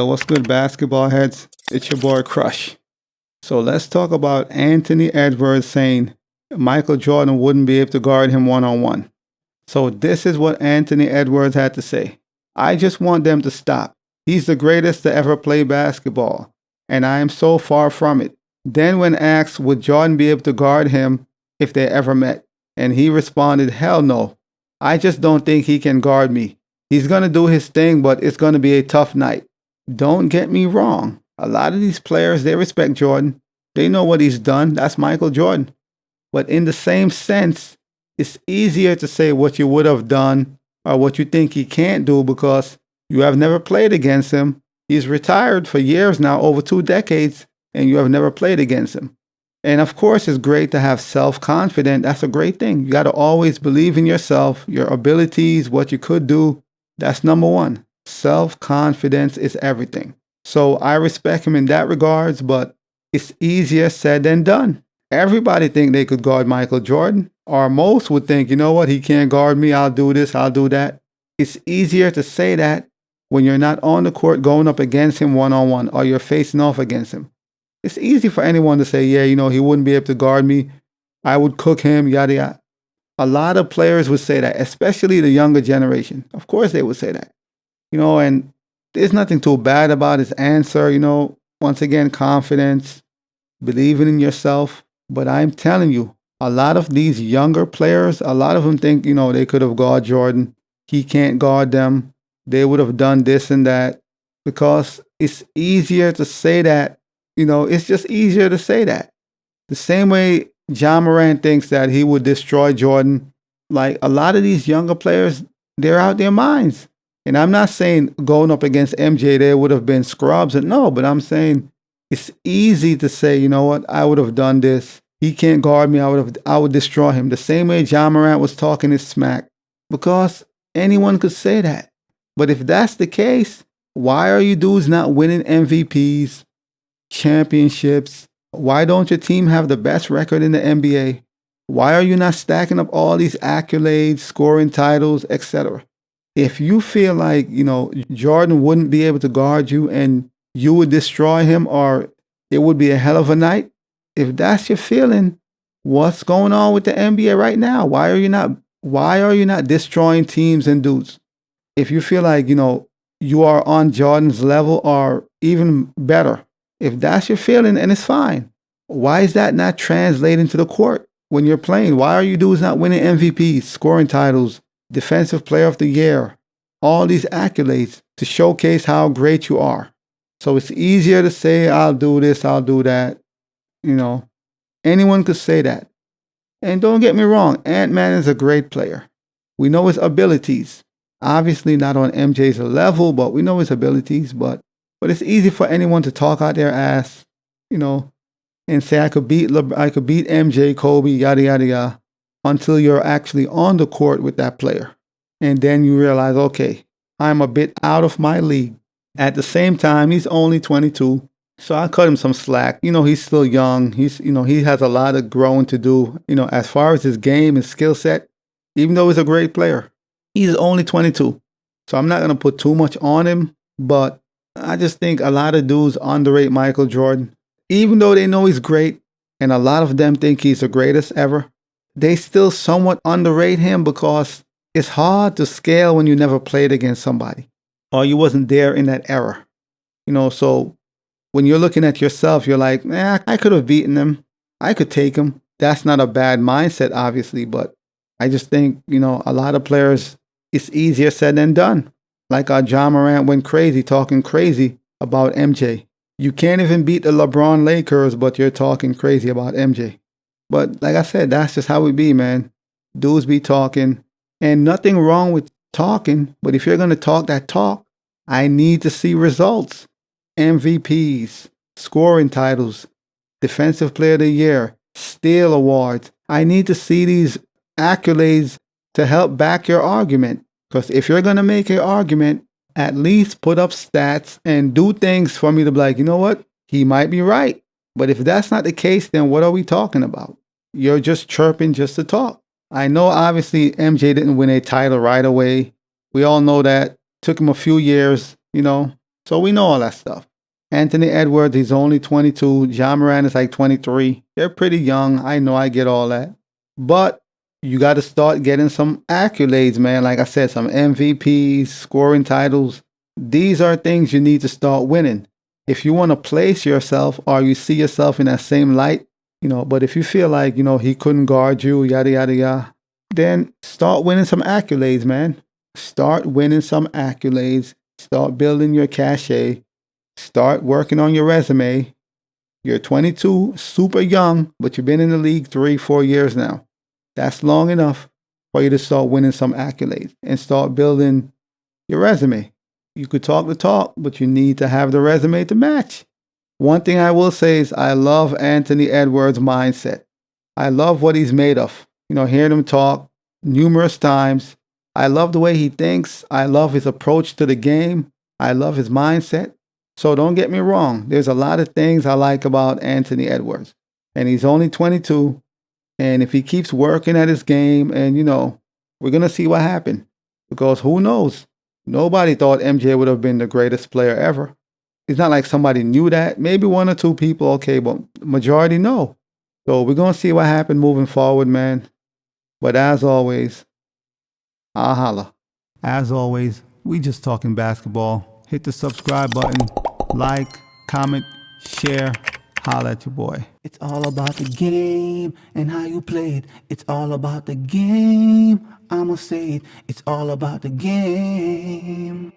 Yo, what's good, basketball heads? It's your boy Crush. So let's talk about Anthony Edwards saying Michael Jordan wouldn't be able to guard him one-on-one. So this is what Anthony Edwards had to say. I just want them to stop. He's the greatest to ever play basketball, and I am so far from it. Then when asked would Jordan be able to guard him if they ever met, and he responded, hell no. I just don't think he can guard me. He's going to do his thing, but it's going to be a tough night. Don't get me wrong. A lot of these players, they respect Jordan. They know what he's done. That's Michael Jordan. But in the same sense, it's easier to say what you would have done or what you think he can't do because you have never played against him. He's retired for years now, over 2 decades, and you have never played against him. And of course, it's great to have self-confidence. That's a great thing. You got to always believe in yourself, your abilities, what you could do. That's number one. Self-confidence is everything. So I respect him in that regards, but it's easier said than done. Everybody think they could guard Michael Jordan, or most would think, you know what, he can't guard me, I'll do this, I'll do that. It's easier to say that when you're not on the court going up against him one-on-one, or you're facing off against him. It's easy for anyone to say, yeah, he wouldn't be able to guard me, I would cook him, yada yada. A lot of players would say that, especially the younger generation. Of course they would say that. And there's nothing too bad about his answer, once again, confidence, believing in yourself. But I'm telling you, a lot of these younger players, a lot of them think, they could have guarded Jordan. He can't guard them. They would have done this and that because it's easier to say that. It's just easier to say that. The same way Ja Morant thinks that he would destroy Jordan. Like a lot of these younger players, they're out their minds. And I'm not saying going up against MJ, there would have been scrubs. No, but I'm saying it's easy to say, you know what, I would have done this. He can't guard me. I would destroy him. The same way Ja Morant was talking his smack. Because anyone could say that. But if that's the case, why are you dudes not winning MVPs, championships? Why don't your team have the best record in the NBA? Why are you not stacking up all these accolades, scoring titles, etc.? If you feel like, Jordan wouldn't be able to guard you and you would destroy him or it would be a hell of a night, if that's your feeling, what's going on with the NBA right now? Why are you not destroying teams and dudes? If you feel like, you are on Jordan's level or even better, if that's your feeling, and it's fine. Why is that not translating to the court when you're playing? Why are you dudes not winning MVPs, scoring titles, Defensive Player of the Year, all these accolades to showcase how great you are? So it's easier to say, I'll do this, I'll do that. Anyone could say that. And don't get me wrong, Ant-Man is a great player. We know his abilities. Obviously not on MJ's level, but we know his abilities. But it's easy for anyone to talk out their ass, and say, I could beat MJ, Kobe, yada, yada, yada, until you're actually on the court with that player. And then you realize, okay, I'm a bit out of my league. At the same time, he's only 22. So I cut him some slack. He's still young. He has a lot of growing to do, as far as his game and skill set, even though he's a great player. He's only 22. So I'm not going to put too much on him, but I just think a lot of dudes underrate Michael Jordan. Even though they know he's great, and a lot of them think he's the greatest ever, they still somewhat underrate him because it's hard to scale when you never played against somebody or you wasn't there in that era. So when you're looking at yourself, you're like, I could have beaten him. I could take him. That's not a bad mindset, obviously, but I just think, a lot of players, it's easier said than done. Like Ja Morant went crazy, talking crazy about MJ. You can't even beat the LeBron Lakers, but you're talking crazy about MJ. But like I said, that's just how we be, man. Dudes be talking. And nothing wrong with talking, but if you're going to talk that talk, I need to see results. MVPs, scoring titles, Defensive Player of the Year, Steal Awards. I need to see these accolades to help back your argument. Because if you're going to make an argument, at least put up stats and do things for me to be like, you know what? He might be right. But if that's not the case, then what are we talking about? You're just chirping just to talk. I know obviously MJ didn't win a title right away. We all know that. Took him a few years, So we know all that stuff. Anthony Edwards, he's only 22. John Moran is like 23. They're pretty young. I know, I get all that. But you got to start getting some accolades, man. Like I said, some MVPs, scoring titles. These are things you need to start winning. If you want to place yourself or you see yourself in that same light, but if you feel like, he couldn't guard you, yada, yada, yada, then start winning some accolades, man. Start winning some accolades. Start building your cachet. Start working on your resume. You're 22, super young, but you've been in the league 3-4 years now. That's long enough for you to start winning some accolades and start building your resume. You could talk the talk, but you need to have the resume to match. One thing I will say is I love Anthony Edwards' mindset. I love what he's made of. Hearing him talk numerous times. I love the way he thinks. I love his approach to the game. I love his mindset. So don't get me wrong. There's a lot of things I like about Anthony Edwards. And he's only 22. And if he keeps working at his game, and we're going to see what happens. Because who knows? Nobody thought MJ would have been the greatest player ever. It's not like somebody knew that. Maybe one or two people, okay, but majority no. So we're going to see what happens moving forward, man. But as always, I'll holla. As always, we just talking basketball. Hit the subscribe button, like, comment, share. Holla at your boy. It's all about the game and how you play it. It's all about the game. I'ma say it. It's all about the game.